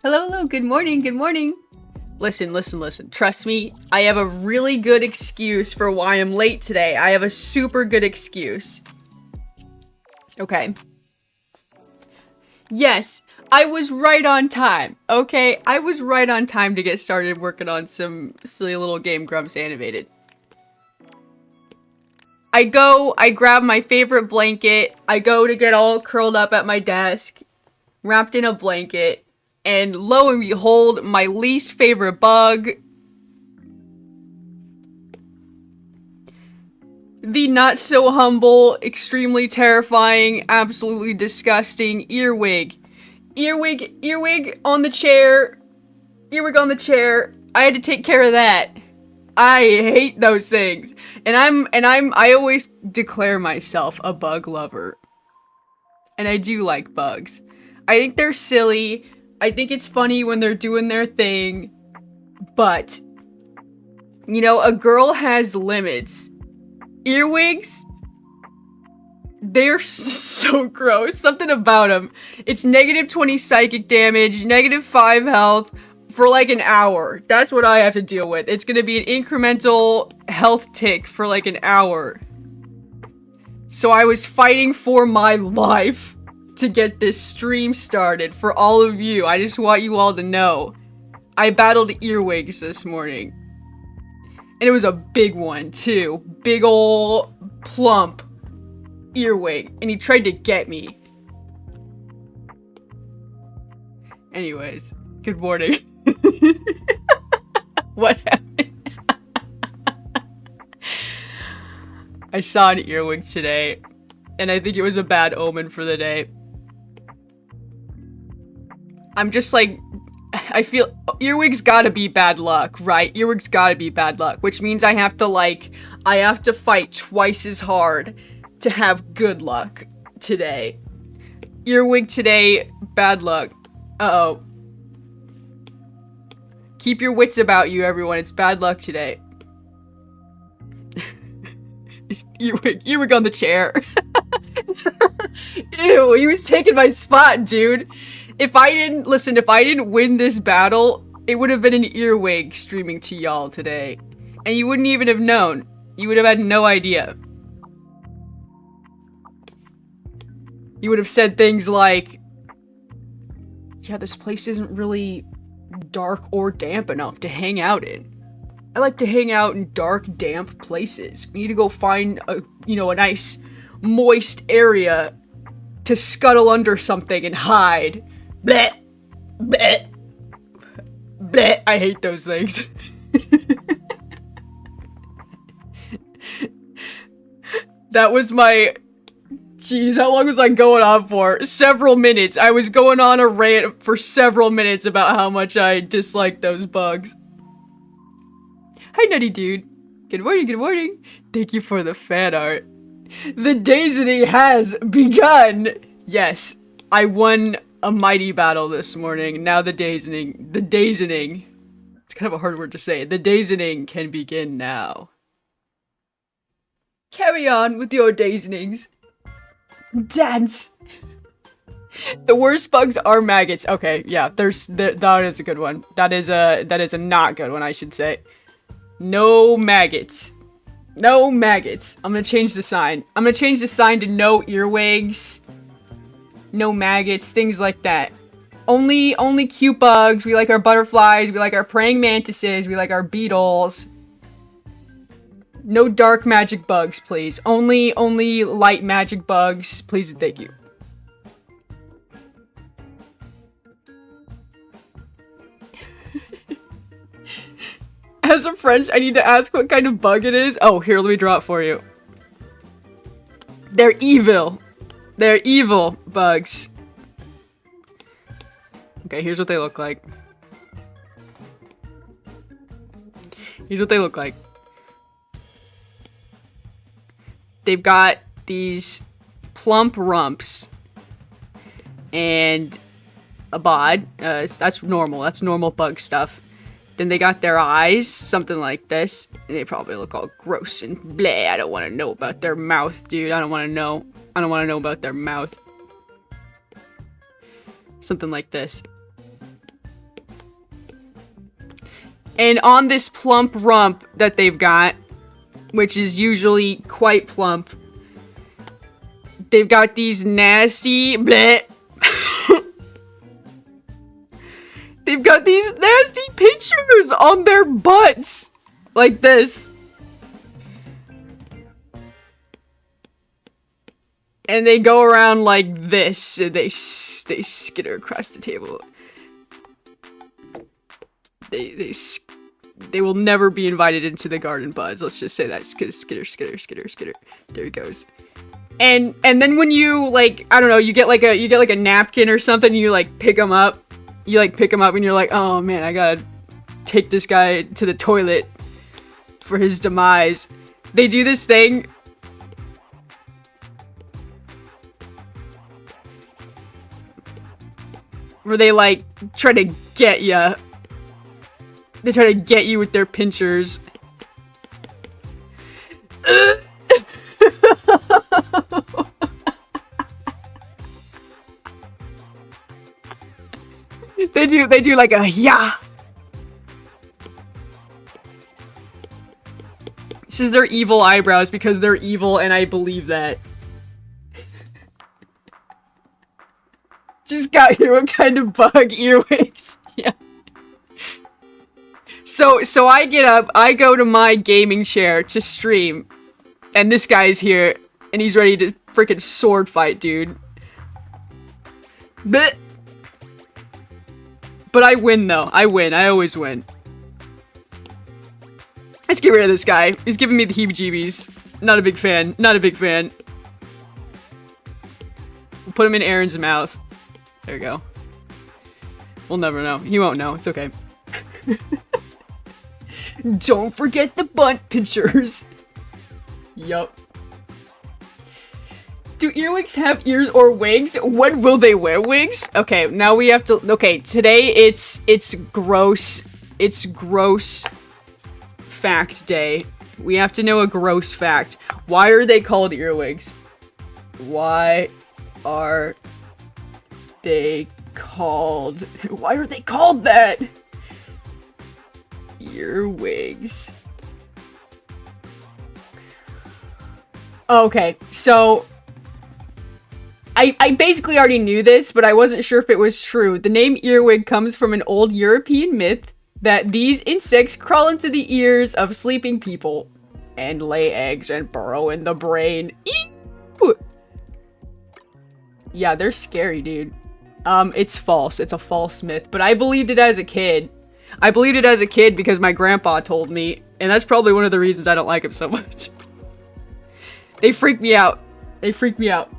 Hello, hello, good morning, good morning. Listen, listen, listen. Trust me, I have a really good excuse for why I'm late today. I have a super good excuse. Okay. Yes, I was right on time, okay? I was right on time to get started working on some silly little game Grumps animated. I grab my favorite blanket, I go to get all curled up at my desk, wrapped in a blanket, and lo and behold, my least favorite bug, the not so humble, extremely terrifying, absolutely disgusting earwig. Earwig on the chair. Earwig on the chair. I had to take care of that. I hate those things. I always declare myself a bug lover. And I do like bugs. I think they're silly. I think it's funny when they're doing their thing. But, you know, a girl has limits. Earwigs? They're so gross. Something about them. It's negative 20 psychic damage, negative 5 health for like an hour. That's what I have to deal with. It's gonna be an incremental health tick for like an hour. So I was fighting for my life to get this stream started for all of you. I just want you all to know. I battled earwigs this morning. And it was a big one, too. Big ol' plump earwig. And he tried to get me. Anyways, good morning. What happened? I saw an earwig today, and I think it was a bad omen for the day. I'm just like, I feel earwigs gotta be bad luck, right? Earwigs gotta be bad luck, which means I have to fight twice as hard to have good luck today. Earwig today, bad luck. Uh-oh. Keep your wits about you, everyone. It's bad luck today. Earwig on the chair. Ew, he was taking my spot, dude. If I didn't win this battle, it would have been an earwig streaming to y'all today. And you wouldn't even have known. You would have had no idea. You would have said things like, yeah, this place isn't really dark or damp enough to hang out in. I like to hang out in dark, damp places. We need to go find a nice, moist area to scuttle under something and hide. Bleh! Bleh! Bleh! I hate those things. That was my... Jeez, how long was I going on for? Several minutes. I was going on a rant for several minutes about how much I dislike those bugs. Hi, Nutty Dude. Good morning, good morning. Thank you for the fan art. The Daisening has begun! Yes, I won a mighty battle this morning. Now the Daisening, it's kind of a hard word to say. The Daisening can begin now. Carry on with your Daisenings. Dance! The worst bugs are maggots. Okay, yeah, that is a good one. That is a not good one, I should say. No maggots. No maggots. I'm gonna change the sign. I'm gonna change the sign to no earwigs. No maggots, things like that. Only cute bugs. We like our butterflies. We like our praying mantises. We like our beetles. No dark magic bugs, please. Only light magic bugs. Please and thank you. As a French, I need to ask what kind of bug it is. Oh, here, let me draw it for you. They're evil. They're evil bugs. Okay, here's what they look like. Here's what they look like. They've got these plump rumps and a bod. That's normal. That's normal bug stuff. Then they got their eyes, something like this. And they probably look all gross and bleh. I don't want to know about their mouth, dude. I don't want to know. I don't want to know about their mouth. Something like this. And on this plump rump that they've got, which is usually quite plump, they've got these nasty bleh. They've got these nasty pictures on their butts. Like this. And they go around like this. And they skitter across the table. They will never be invited into the garden buds. Let's just say that. Skitter, skitter, skitter, skitter, skitter. There he goes. And then when you, like, I don't know, you get like a napkin or something, and you like pick them up. You like pick him up and you're like, oh man, I gotta take this guy to the toilet for his demise. They do this thing. Where they like try to get ya. They try to get you with their pinchers. They do like a yeah. This is their evil eyebrows because they're evil and I believe that. Just got here, what kind of bug? Earwigs. Yeah. So I get up, I go to my gaming chair to stream, and this guy's here, and he's ready to freaking sword fight, dude. Blech. But I win, though. I win. I always win. Let's get rid of this guy. He's giving me the heebie-jeebies. Not a big fan. Not a big fan. We'll put him in Aaron's mouth. There we go. We'll never know. He won't know. It's okay. Don't forget the butt pinchers. Yup. Do earwigs have ears or wigs? When will they wear wigs? Okay, now we have to... Okay, today it's gross... It's gross fact day. We have to know a gross fact. Why are they called earwigs? Why are they called... Why are they called that? Earwigs. Okay, so... I basically already knew this, but I wasn't sure if it was true. The name earwig comes from an old European myth that these insects crawl into the ears of sleeping people and lay eggs and burrow in the brain. Ew! Yeah, they're scary, dude. It's false. It's a false myth, but I believed it as a kid. I believed it as a kid because my grandpa told me, and that's probably one of the reasons I don't like him so much. They freak me out. They freak me out.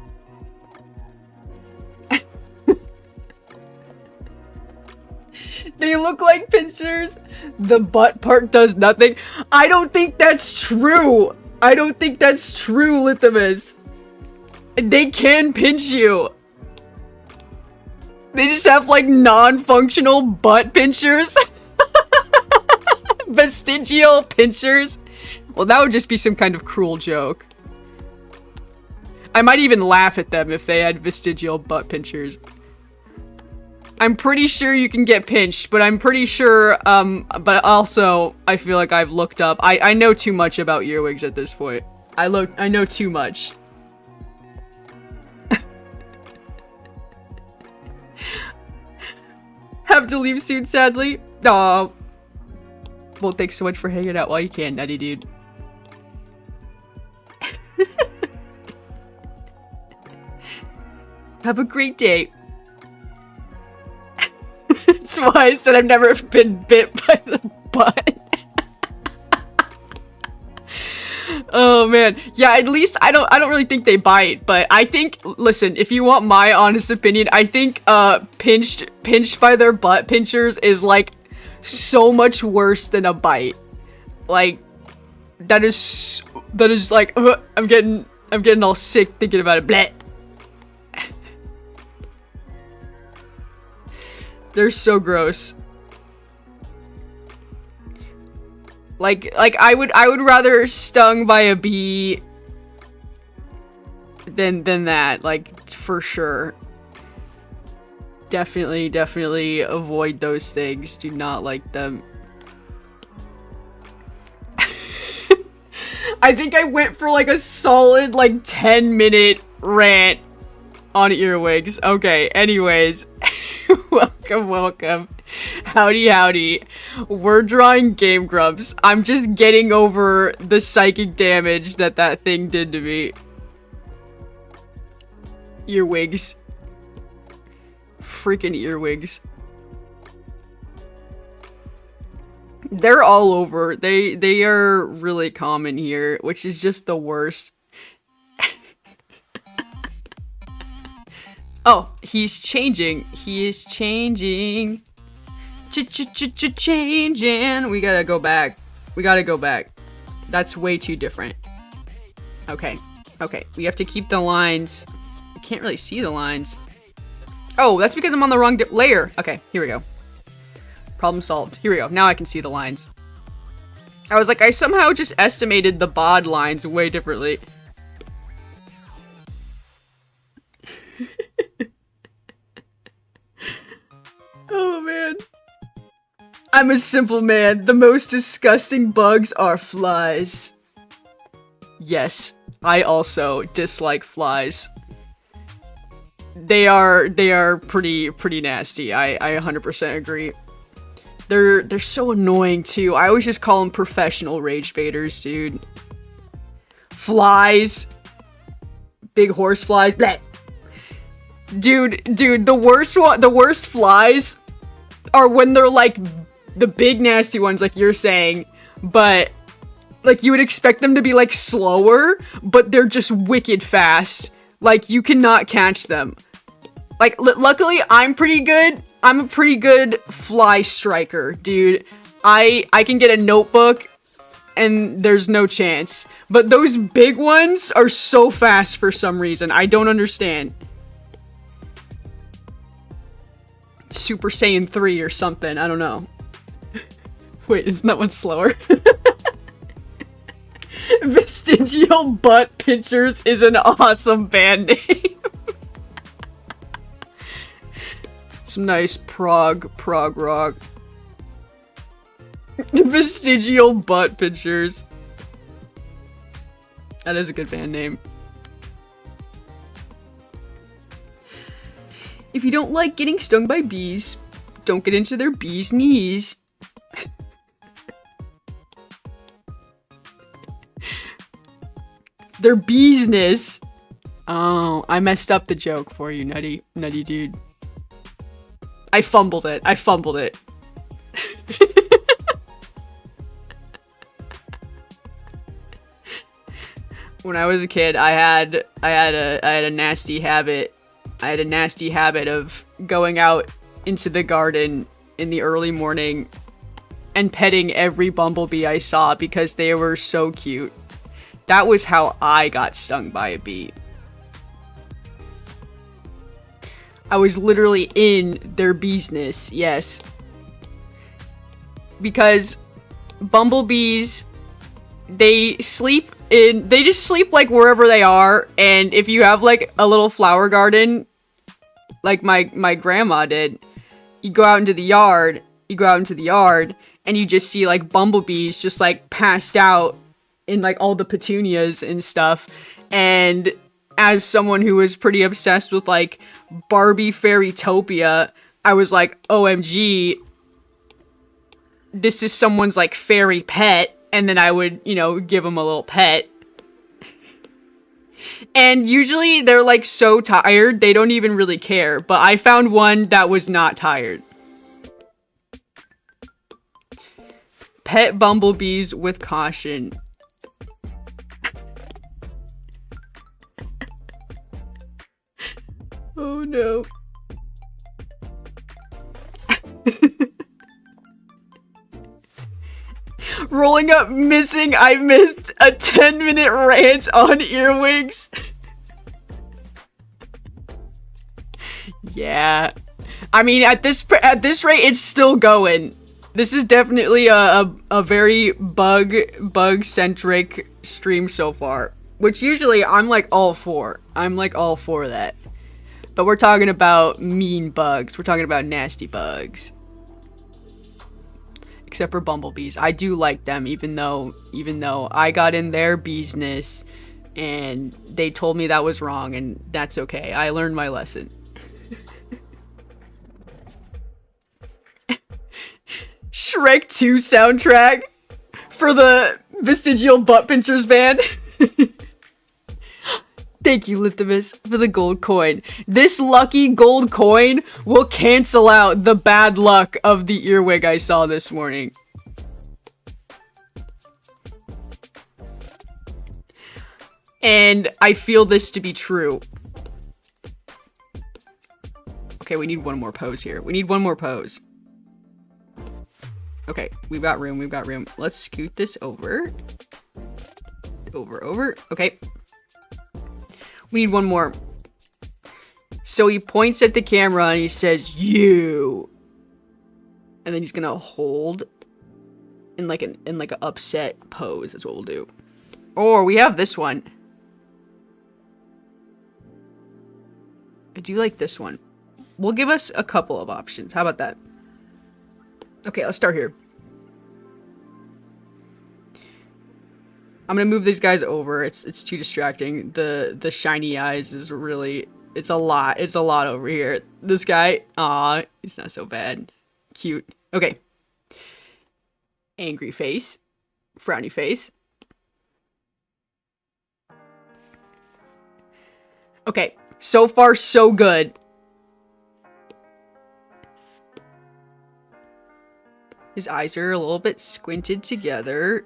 They look like pinchers. The butt part does nothing. I don't think that's true. I don't think that's true, Lithimus. They can pinch you. They just have like non-functional butt pinchers. Vestigial pinchers. Well, that would just be some kind of cruel joke. I might even laugh at them if they had vestigial butt pinchers. I'm pretty sure you can get pinched, but I'm pretty sure, but also, I feel like I've looked up. I know too much about earwigs at this point. I know too much. Have to leave soon, sadly. Aw. Well, thanks so much for hanging out while you can, nutty dude. Have a great day. That's why I said I've never been bit by the butt. Oh man. Yeah, at least I don't really think they bite, but I think, listen, if you want my honest opinion, I think pinched by their butt pinchers is like so much worse than a bite. Like that is like I'm getting all sick thinking about it. Bleh. They're so gross. Like I would rather stung by a bee than that, like for sure. Definitely avoid those things. Do not like them. I think I went for like a solid like 10-minute rant on earwigs. Okay, anyways. Welcome. Howdy. We're drawing Game Grumps. I'm just getting over the psychic damage that thing did to me. Earwigs. Freaking earwigs. They're all over. They are really common here, which is just the worst. Oh, he's changing. He is changing. Changing. We gotta go back. That's way too different. Okay. We have to keep the lines. I can't really see the lines. Oh, that's because I'm on the wrong layer. Okay, here we go. Problem solved. Here we go. Now I can see the lines. I was like, I somehow just estimated the bod lines way differently. Oh, man. I'm a simple man. The most disgusting bugs are flies. Yes, I also dislike flies. They are pretty nasty. I 100% agree. They're so annoying too. I always just call them professional rage baiters, dude. Flies. Big horse flies. Bleh. Dude, the worst flies are when they're like the big nasty ones like you're saying, but like you would expect them to be like slower, but they're just wicked fast. Like you cannot catch them. Like luckily I'm pretty good. I'm a pretty good fly striker, dude. I can get a notebook and there's no chance. But those big ones are so fast for some reason. I don't understand. Super Saiyan 3 or something. I don't know. Wait, isn't that one slower? Vestigial Butt Pinchers is an awesome band name. Some nice prog rock. Vestigial Butt Pinchers. That is a good band name. If you don't like getting stung by bees, don't get into their bees' knees. Their beesness. Oh, I messed up the joke for you, nutty dude. I fumbled it. When I was a kid, I had a nasty habit. I had a nasty habit of going out into the garden in the early morning and petting every bumblebee I saw because they were so cute. That was how I got stung by a bee. I was literally in their beesness, yes. Because bumblebees, they just sleep like wherever they are, and if you have like a little flower garden, like my grandma did, you go out into the yard, and you just see like bumblebees just like passed out in like all the petunias and stuff. And as someone who was pretty obsessed with like Barbie Fairytopia, I was like, OMG, this is someone's like fairy pet. And then I would, give them a little pet. And usually they're like so tired, they don't even really care. But I found one that was not tired. Pet bumblebees with caution. Oh no. Rolling up missing, I missed a 10-minute rant on earwigs. Yeah. I mean, at this rate, it's still going. This is definitely a very bug-centric stream so far. Which usually I'm like all for. I'm like all for that. But we're talking about mean bugs. We're talking about nasty bugs. Except for bumblebees. I do like them, even though I got in their business and they told me that was wrong, and that's okay. I learned my lesson. Shrek 2 soundtrack for the Vestigial Butt Pinchers band. Thank you, Lithimus, for the gold coin. This lucky gold coin will cancel out the bad luck of the earwig I saw this morning. And I feel this to be true. Okay, we need one more pose here. We need one more pose. Okay, we've got room, we've got room. Let's scoot this over. Over. Okay. We need one more. So he points at the camera and he says, "You." And then he's gonna hold in like an upset pose. That's what we'll do. Or we have this one. I do like this one. We'll give us a couple of options. How about that? Okay, let's start here. I'm gonna move these guys over. It's too distracting. The shiny eyes is really, it's a lot over here. This guy, aw, he's not so bad. Cute. Okay. Angry face. Frowny face. Okay, so far so good. His eyes are a little bit squinted together.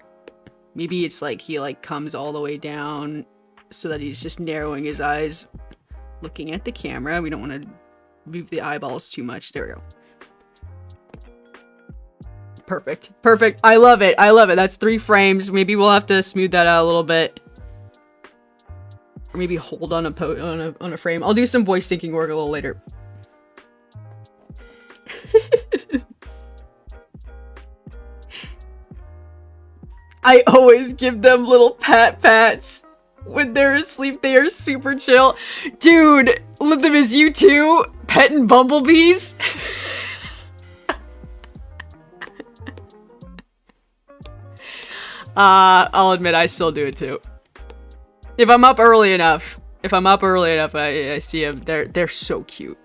Maybe it's like he like comes all the way down so that he's just narrowing his eyes, looking at the camera. We don't want to move the eyeballs too much. There we go. Perfect. Perfect. I love it. I love it. That's 3 frames. Maybe we'll have to smooth that out a little bit. Or maybe hold on a frame. I'll do some voice syncing work a little later. I always give them little pats. When they're asleep, they are super chill. Dude, look them as you too, petting bumblebees. I'll admit I still do it too. If I'm up early enough, I see them. They're so cute.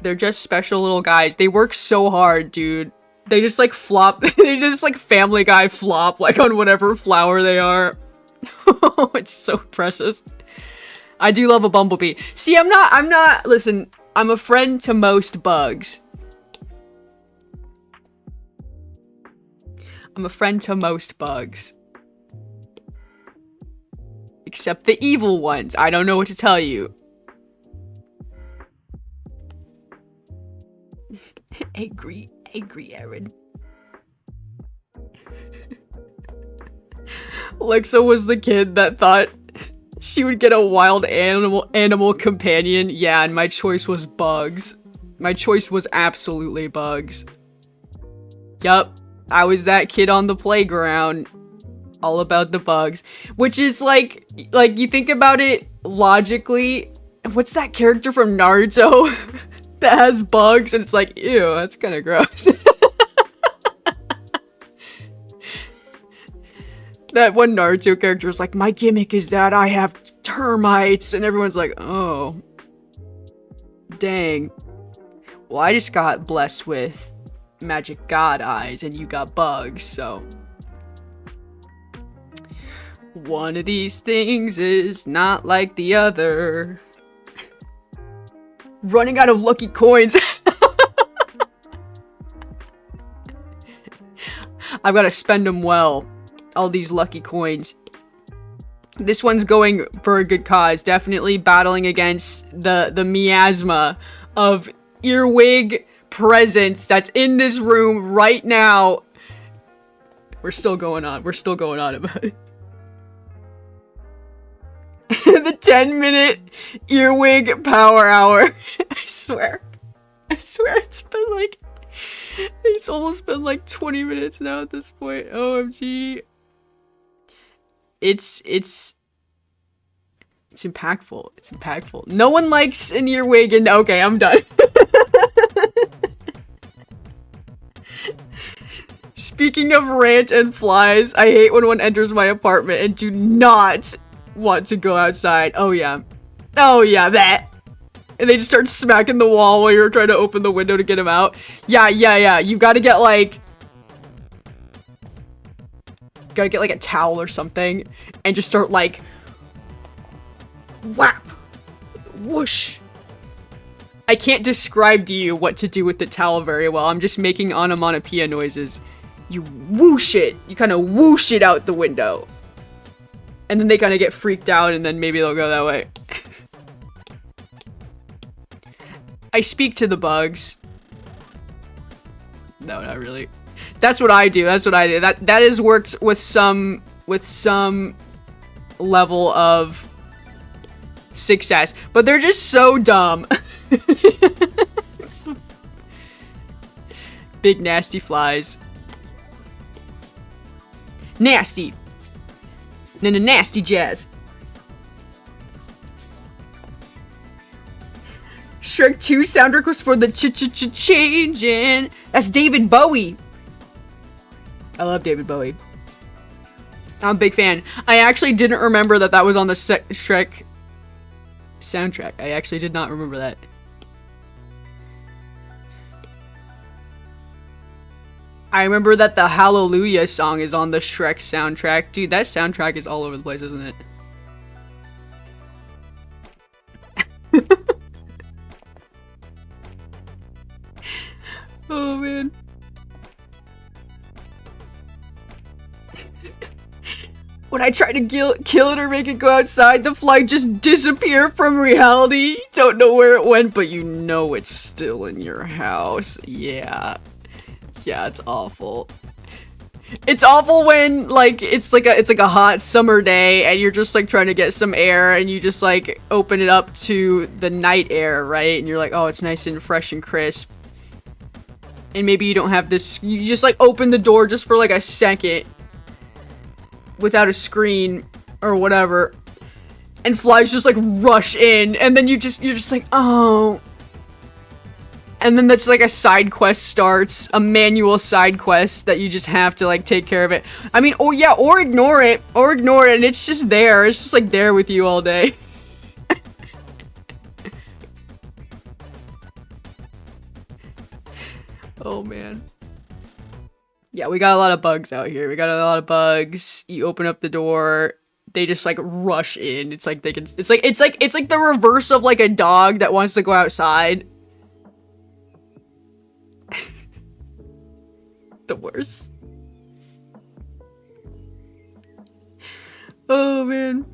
They're just special little guys. They work so hard, dude. They just like flop. They just like Family Guy flop like on whatever flower they are. Oh, it's so precious. I do love a bumblebee. See, I'm not, listen, I'm a friend to most bugs. I'm a friend to most bugs. Except the evil ones. I don't know what to tell you. Angry Aaron. Lexa was the kid that thought she would get a wild animal companion. Yeah, and my choice was bugs. My choice was absolutely bugs. Yup, I was that kid on the playground. All about the bugs. Which is like you think about it logically. What's that character from Naruto that has bugs? And it's like, ew, that's kind of gross. That one Naruto character is like, my gimmick is that I have termites. And everyone's like, oh. Dang. Well, I just got blessed with magic god eyes and you got bugs, so. One of these things is not like the other. Running out of lucky coins. I've got to spend them well. All these lucky coins. This one's going for a good cause. Definitely battling against the miasma of earwig presence that's in this room right now. We're still going on. We're still going on about it. The 10-minute earwig power hour. I swear it's almost been like 20 minutes now at this point. OMG. It's impactful. It's impactful. No one likes an earwig and okay, I'm done. Speaking of rant and flies, I hate when one enters my apartment and do not want to go outside. Oh yeah. Oh yeah, that. And they just start smacking the wall while you're trying to open the window to get them out. Yeah. You gotta get like a towel or something and just start like whap, whoosh. I can't describe to you what to do with the towel very well. I'm just making onomatopoeia noises. You whoosh it. You kind of whoosh it out the window. And then they kind of get freaked out and then maybe they'll go that way. I speak to the bugs. No, not really. That's what I do. That has worked with some level of success. But they're just so dumb. Big nasty flies. Nasty. Nasty jazz. Shrek 2 soundtrack was for the changing. That's David Bowie. I love David Bowie. I'm a big fan. I actually didn't remember that was on the Shrek soundtrack. I actually did not remember that. I remember that the Hallelujah song is on the Shrek soundtrack. Dude, that soundtrack is all over the place, isn't it? Oh, man. When I try to kill it or make it go outside, the fly just disappear from reality. Don't know where it went, but you know it's still in your house. Yeah. Yeah, it's awful. It's awful when like it's like a hot summer day and you're just like trying to get some air and you just like open it up to the night air, right? And you're like, oh, it's nice and fresh and crisp. And maybe you don't have this, you just like open the door just for like a second without a screen or whatever. And flies just like rush in and then you're just like, oh. And then that's like a side quest starts, a manual side quest that you just have to like take care of it. I mean, oh yeah, or ignore it, and it's just there. It's just like there with you all day. Oh man. Yeah, we got a lot of bugs out here. We got a lot of bugs. You open up the door, they just like rush in. It's like they can. It's like the reverse of like a dog that wants to go outside. The worst. Oh man.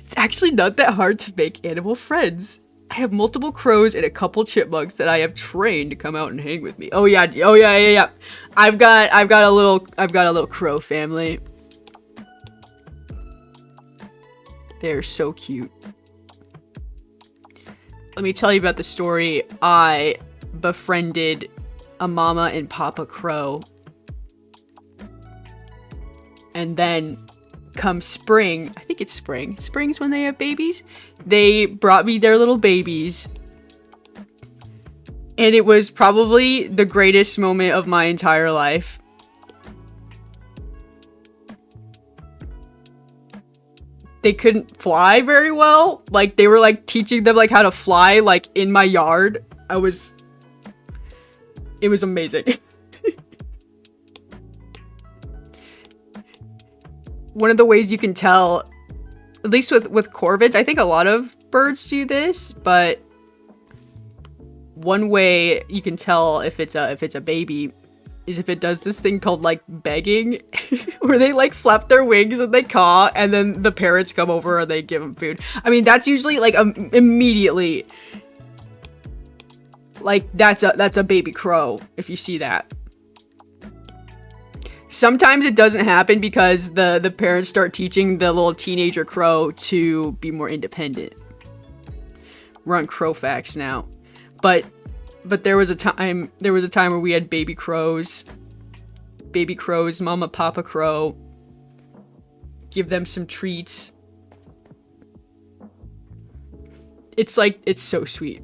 It's actually not that hard to make animal friends. I have multiple crows and a couple chipmunks that I have trained to come out and hang with me. Oh yeah. I've got a little crow family. They're so cute. Let me tell you about the story. I befriended a mama and papa crow. And then come spring, I think it's spring. Spring's when they have babies. They brought me their little babies. And it was probably the greatest moment of my entire life. They couldn't fly very well. Like, they were, like, teaching them, like, how to fly, like, in my yard. It was amazing. One of the ways you can tell, at least with corvids, I think a lot of birds do this, but one way you can tell if it's a baby is if it does this thing called like begging, where they like flap their wings and they caw, and then the parents come over and they give them food. I mean, that's usually like immediately, like that's a baby crow if you see that. Sometimes it doesn't happen because the parents start teaching the little teenager crow to be more independent. We're on crow facts now, but there was a time where we had baby crows, mama, papa crow. Give them some treats. It's like, it's so sweet.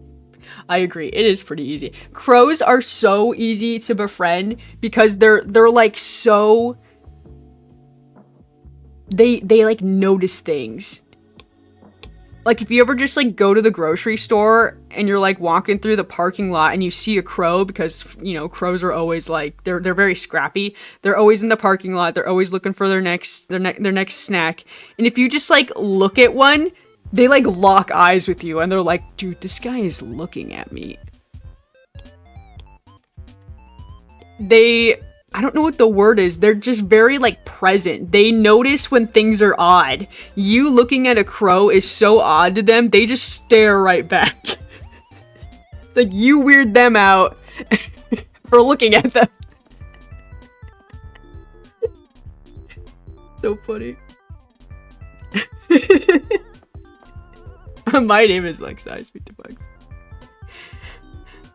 I agree. It is pretty easy. Crows are so easy to befriend because they're like so they like notice things. Like if you ever just like go to the grocery store and you're like walking through the parking lot and you see a crow, because you know crows are always like they're very scrappy. They're always in the parking lot. They're always looking for their next snack. And if you just like look at one, they like lock eyes with you and they're like, dude, this guy is looking at me. I don't know what the word is. They're just very, like, present. They notice when things are odd. You looking at a crow is so odd to them, they just stare right back. It's like you weird them out for looking at them. So funny. My name is Lexa. I speak to bugs.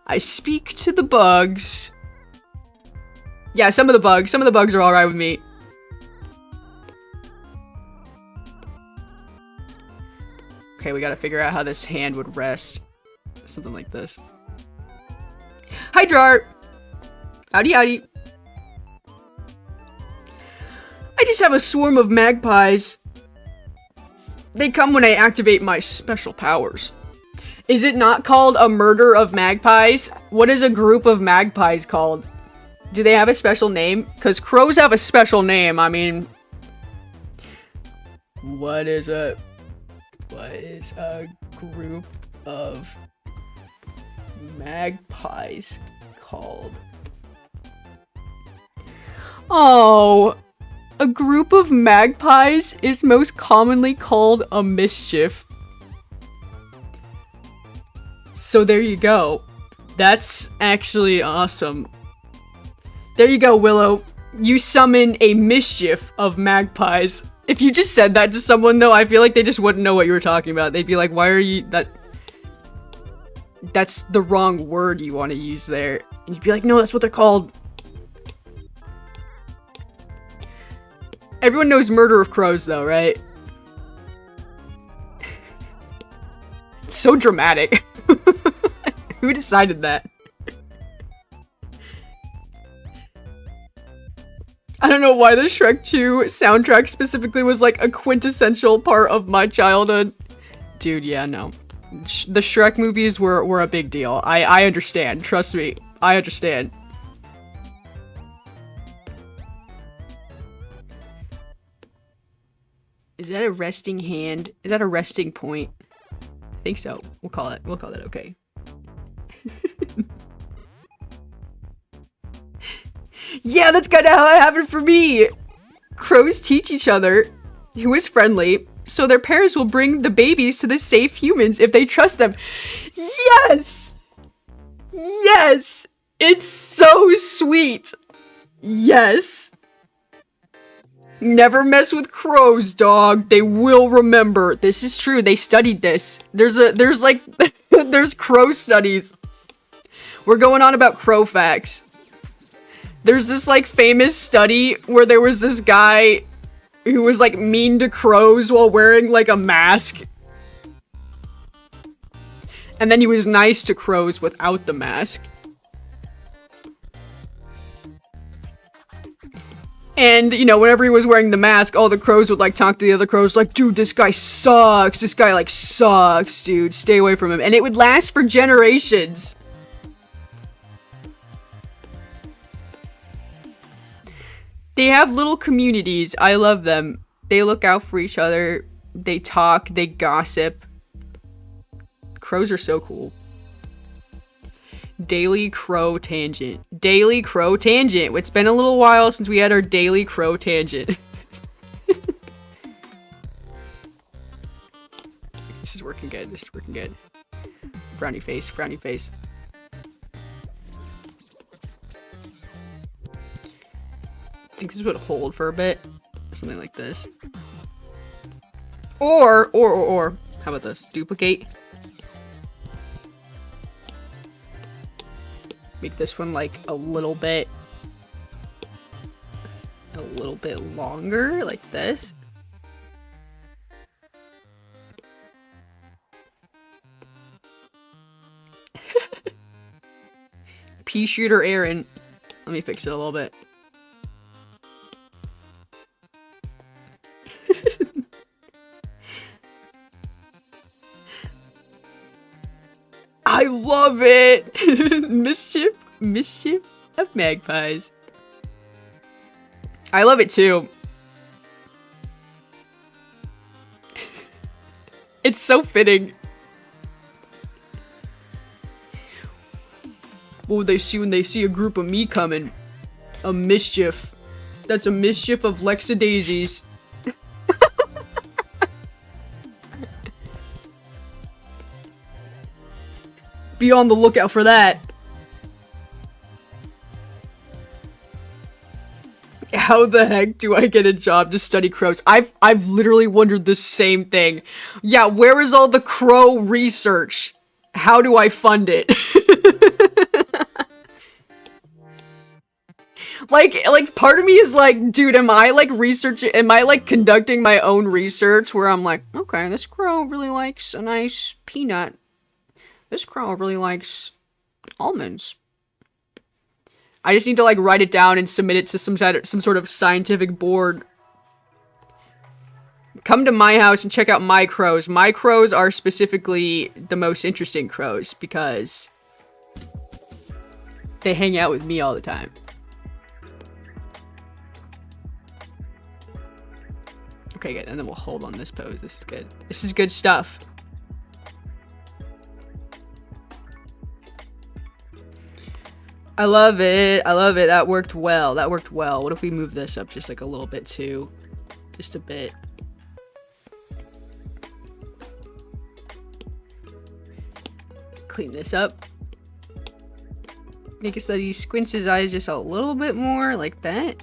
I speak to the bugs. Yeah, some of the bugs are alright with me. Okay, we gotta figure out how this hand would rest. Something like this. Hi, Drar! Howdy, howdy. I just have a swarm of magpies. They come when I activate my special powers. Is it not called a murder of magpies? What is a group of magpies called? Do they have a special name? Because crows have a special name. I mean, what is a group of magpies called? Oh, a group of magpies is most commonly called a mischief. So there you go. That's actually awesome. There you go, Willow. You summon a mischief of magpies. If you just said that to someone, though, I feel like they just wouldn't know what you were talking about. They'd be like, why are you... That's the wrong word you want to use there. And you'd be like, no, that's what they're called. Everyone knows murder of crows, though, right? It's so dramatic. Who decided that? I don't know why the Shrek 2 soundtrack specifically was like a quintessential part of my childhood. Dude, yeah, no. The Shrek movies were a big deal. I understand. Trust me. I understand. Is that a resting hand? Is that a resting point? I think so. We'll call that okay. Yeah, that's kind of how it happened for me. Crows teach each other who is friendly, so their parents will bring the babies to the safe humans if they trust them. Yes! Yes! It's so sweet. Yes. Never mess with crows, dog. They will remember. This is true. They studied this. There's crow studies. We're going on about crow facts. There's this, like, famous study where there was this guy who was, like, mean to crows while wearing, like, a mask. And then he was nice to crows without the mask. And, you know, whenever he was wearing the mask, all the crows would, like, talk to the other crows, like, dude, this guy sucks. This guy, like, sucks, dude. Stay away from him. And it would last for generations. They have little communities. I love them. They look out for each other. They talk. They gossip. Crows are so cool. Daily crow tangent. Daily crow tangent. It's been a little while since we had our daily crow tangent. This is working good. This is working good. Frowny face. Frowny face. I think this would hold for a bit. Something like this. Or, how about this? Duplicate. Make this one like a little bit longer, like this. pea shooter Aaron. Let me fix it a little bit. I love it! Mischief of magpies. I love it too. It's so fitting. What would they see when they see a group of me coming? A mischief. That's a mischief of Lexadaisies. Be on the lookout for that. How the heck do I get a job to study crows? I've literally wondered the same thing. Yeah, where is all the crow research? How do I fund it? like part of me is like, dude, am I like conducting my own research where I'm like, okay, this crow really likes a nice peanut. This crow really likes almonds. I just need to like write it down and submit it to some sort of scientific board. Come to my house and check out my crows. My crows are specifically the most interesting crows because they hang out with me all the time. Okay, good. And then we'll hold on this pose. This is good. This is good stuff. I love it. I love it. That worked well. That worked well. What if we move this up just like a little bit too? Just a bit. Clean this up. Make it so he squints his eyes just a little bit more, like that.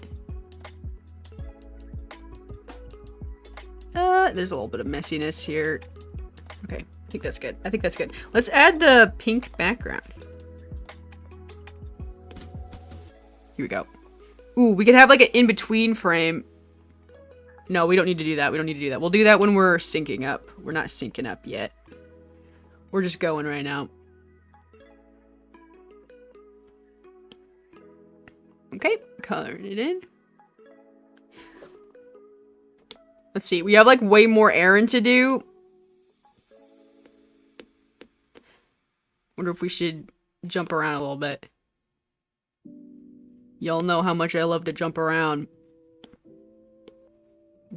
There's a little bit of messiness here. Okay, I think that's good. I think that's good. Let's add the pink background. Here we go. Ooh, we could have like an in-between frame. No, we don't need to do that. We don't need to do that. We'll do that when we're syncing up. We're not syncing up yet. We're just going right now. Okay, coloring it in. Let's see. We have like way more Aaron to do. Wonder if we should jump around a little bit. Y'all know how much I love to jump around.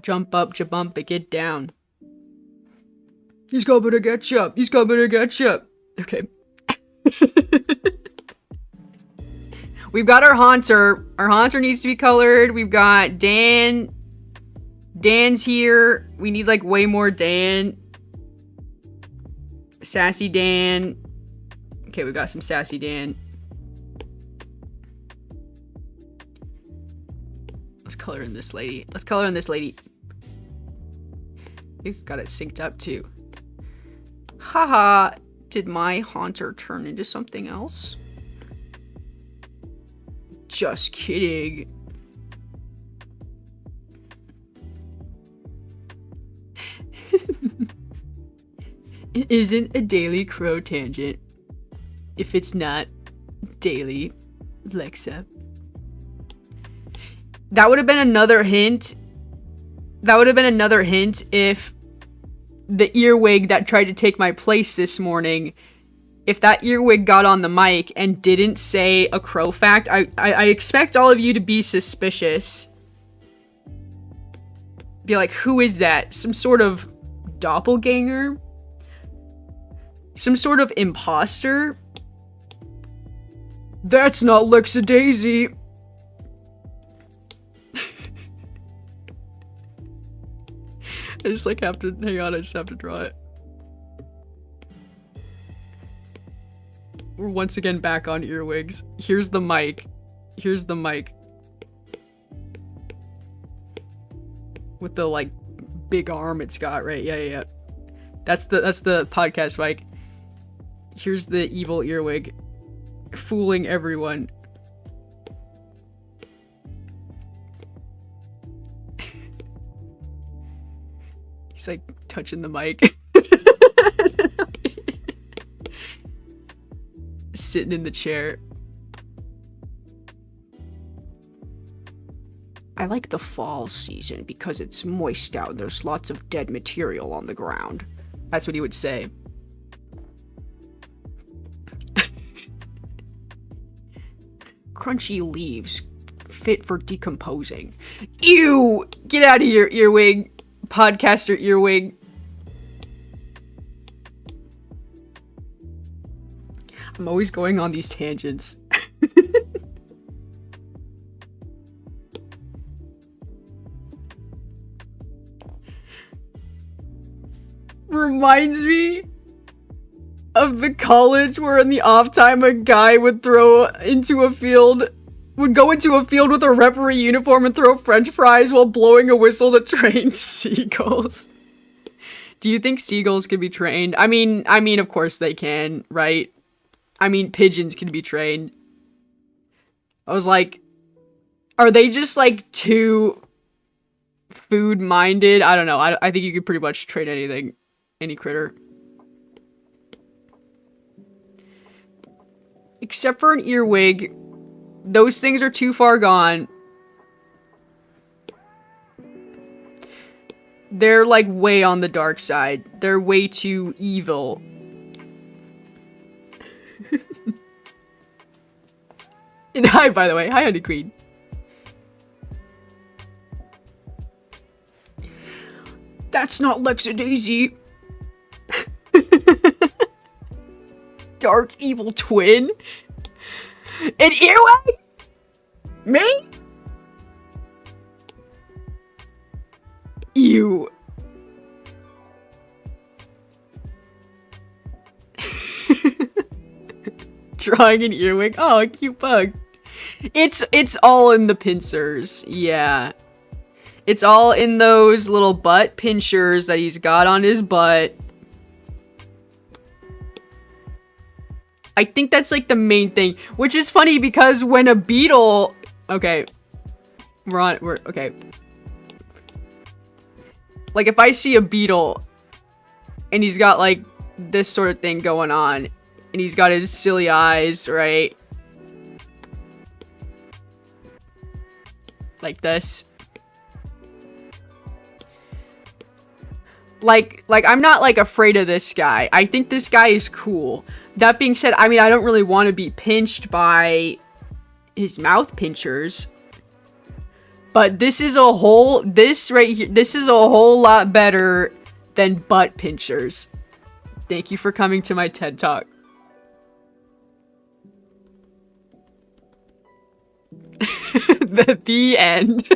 Jump up, jabump it, get down. He's coming to get you. He's coming to get you. Okay. We've got our Haunter. Our Haunter needs to be colored. We've got Dan. Dan's here. We need like way more Dan. Sassy Dan. Okay, we got some Sassy Dan. Let's color in this lady. Let's color in this lady. We've got it synced up too. Haha. Did my Haunter turn into something else? Just kidding. It isn't a daily crow tangent if it's not daily Lexa. That would have been another hint. That would have been another hint if the earwig that tried to take my place this morning, if that earwig got on the mic and didn't say a crow fact, I expect all of you to be suspicious. Be like, who is that? Some sort of doppelganger? Some sort of imposter? That's not Lexadaisy. I just like have to, hang on, I just have to draw it. We're once again back on earwigs. Here's the mic. Here's the mic. With the like big arm it's got, right? Yeah. That's the podcast mic. Here's the evil earwig. Fooling everyone. He's like touching the mic. Sitting in the chair. I like the fall season because it's moist out. There's lots of dead material on the ground. That's what he would say. Crunchy leaves fit for decomposing. Ew! Get out of here, earwig. Podcaster earwig. I'm always going on these tangents. Reminds me of the college where in the off time a guy would go into a field with a referee uniform and throw french fries while blowing a whistle to train seagulls. Do you think seagulls can be trained? I mean, of course they can, right? I mean, pigeons can be trained. I was like, are they just like too food-minded? I don't know. I think you could pretty much train anything. Any critter. Except for an earwig. Those things are too far gone. They're like way on the dark side. They're way too evil. And hi, by the way. Hi, Honey Queen. That's not Lexadaisy. Dark evil twin? An earwig? Me? Ew. Drawing an earwig? Oh, a cute bug. It's all in the pincers. Yeah. It's all in those little butt pinchers that he's got on his butt. I think that's like the main thing, which is funny because when a beetle, okay, okay. Like if I see a beetle and he's got like this sort of thing going on and he's got his silly eyes, right? Like this. Like I'm not like afraid of this guy. I think this guy is cool. That being said, I mean, I don't really want to be pinched by his mouth pinchers. But this is a whole, this right here, this is a whole lot better than butt pinchers. Thank you for coming to my TED Talk. the end.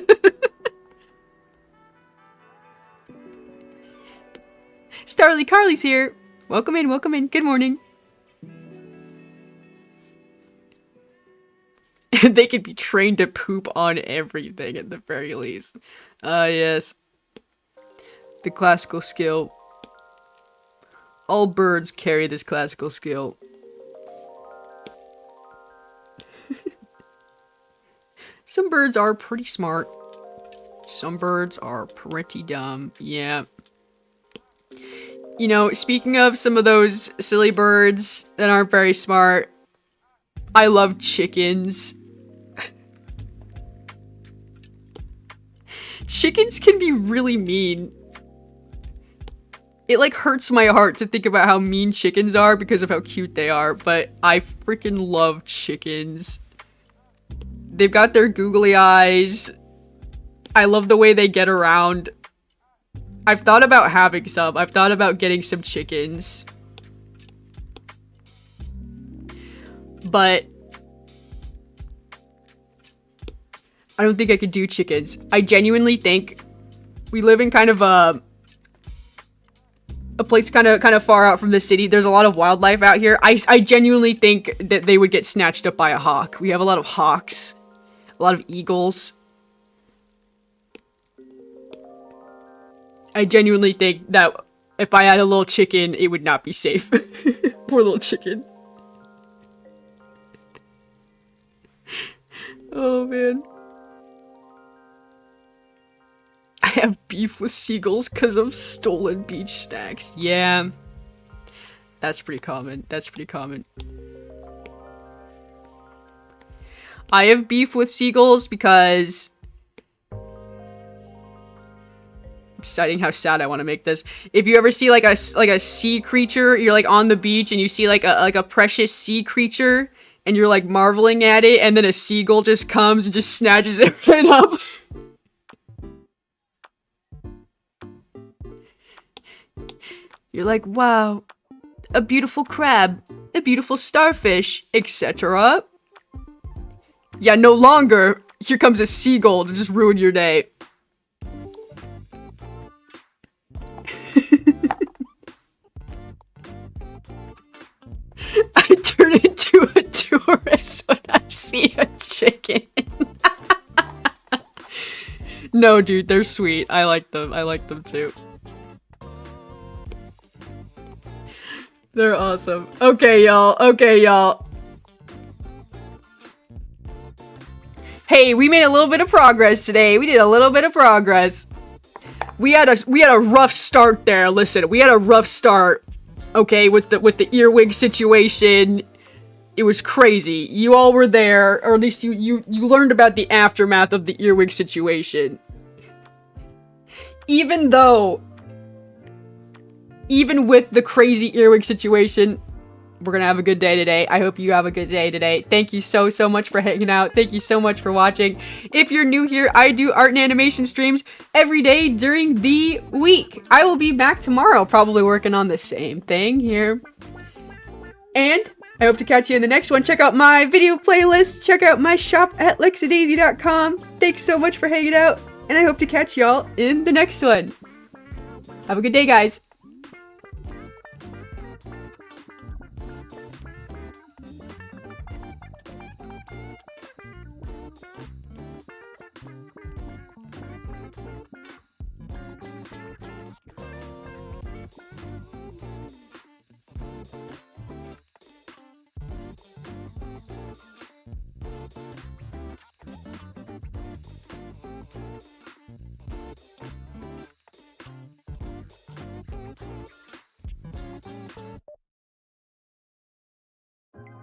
Starly Carly's here. Welcome in, welcome in. Good morning. They could be trained to poop on everything at the very least. Yes. The classical skill. All birds carry this classical skill. Some birds are pretty smart. Some birds are pretty dumb. Yeah. You know, speaking of some of those silly birds that aren't very smart, I love chickens. Chickens can be really mean. It like hurts my heart to think about how mean chickens are because of how cute they are, but I freaking love chickens. They've got their googly eyes. I love the way they get around. I've thought about having some. I've thought about getting some chickens. But I don't think I could do chickens. I genuinely think we live in kind of a place kind of far out from the city. There's a lot of wildlife out here. I genuinely think that they would get snatched up by a hawk. We have a lot of hawks, a lot of eagles. I genuinely think that if I had a little chicken, it would not be safe. Poor little chicken. Oh man. I have beef with seagulls because of stolen beach snacks. Yeah. That's pretty common. That's pretty common. I have beef with seagulls because deciding how sad I want to make this. If you ever see like a sea creature, you're like on the beach and you see like a precious sea creature and you're like marveling at it, and then a seagull just comes and just snatches it right up. You're like, wow, a beautiful crab, a beautiful starfish, etc. Yeah, no longer. Here comes a seagull to just ruin your day. I turn into a tourist when I see a chicken. No, dude, they're sweet. I like them. I like them too. They're awesome. Okay, y'all. Okay, y'all. Hey, we made a little bit of progress today. We did a little bit of progress. We had a rough start there. Listen, we had a rough start. Okay, with the earwig situation. It was crazy. You all were there, or at least you learned about the aftermath of the earwig situation. Even with the crazy earwig situation, we're gonna have a good day today. I hope you have a good day today. Thank you so much for hanging out. Thank you so much for watching. If you're new here, I do art and animation streams every day during the week. I will be back tomorrow, probably working on the same thing here. And I hope to catch you in the next one. Check out my video playlist. Check out my shop at lexadaisy.com. Thanks so much for hanging out, and I hope to catch y'all in the next one. Have a good day, guys.